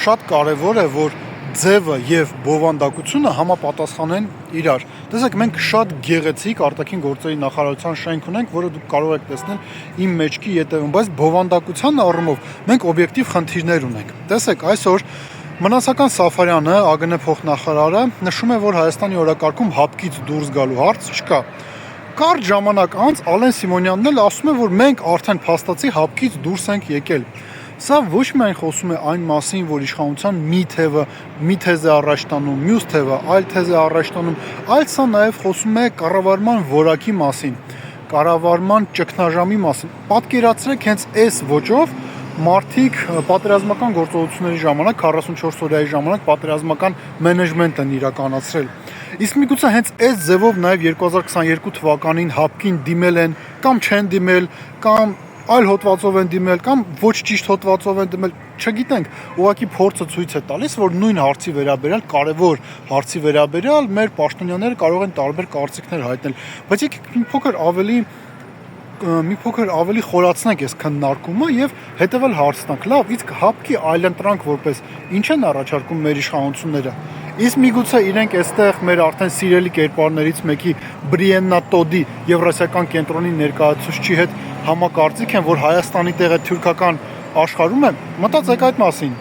շատ կարևոր է, որ ձևը եւ բովանդակությունը համապատասխանեն իրար։ Տեսեք, մենք շատ գեղեցիկ արտաքին գործերի նախարարության շենք ունենք, որը դուք կարող եք տեսնել իմ մեջքի ետևում, բայց բովանդակության առումով մենք օբյեկտիվ խնդիրներ ունենք։ Տեսեք, այսօր Մնացական Սաֆարյանը, ԱԳՆ փոխնախարարը, նշում է, որ Հայաստանի օրակարգում հապկից դուրս գալու հարց չկա։ Կարճ ժամանակ անց Ալեն Սիմոնյանն էլ ասում է, որ մենք արդեն փաստացի հապկից դուրս ենք եկել։ Սա ոչ միայն խոսում է այն մասին, որ իշխանության մի թեզ է առաջ տանում, մյուս թևը այլ թեզ է առաջ տանում, այլ սա նաև խոսում է կառավարման որակի մասին, կառավարման ճգնաժամի մասին։ Պատկերացրեք, հենց այս ոճով մարդիկ պատերազմական գործողությունների ժամանակ 44 օրյայի ժամանակ պատերազմական մենեջմենտ են իրականացրել։ Իսկ միգուցե հենց այս ձևով նաև 2022 թվականին հապկին դիմել են կամ չեն դիմել, կամ այլ հոդվածով են դիմել, կամ ոչ ճիշտ հոդվածով են դիմել, չգիտենք, ուղղակի փորձը ցույց է տալիս, որ նույն հարցի վերաբերյալ, կարևոր հարցի վերաբերյալ մեր պաշտոնյաները կարող են տարբեր կարծիքներ հայտնել, բայց եկեք մի փոքր ավելի խորացնենք այս քննարկումը եւ հետեւել հարց տանք։ Լավ, իսկ հապկի այլընտրանք որպես ինչ են առաջարկում մեր իշխանությունները։ Իսկ միգուցե իրենք այստեղ մեր արդեն սիրելի կերպարներից մեկի Բրիեննա Տոդի Եվրասիական կենտրոնի ներկայացուցչի հետ համակարծիք են, որ Հայաստանի տեղը թուրքական աշխարհում է, մտածեք այդ մասին։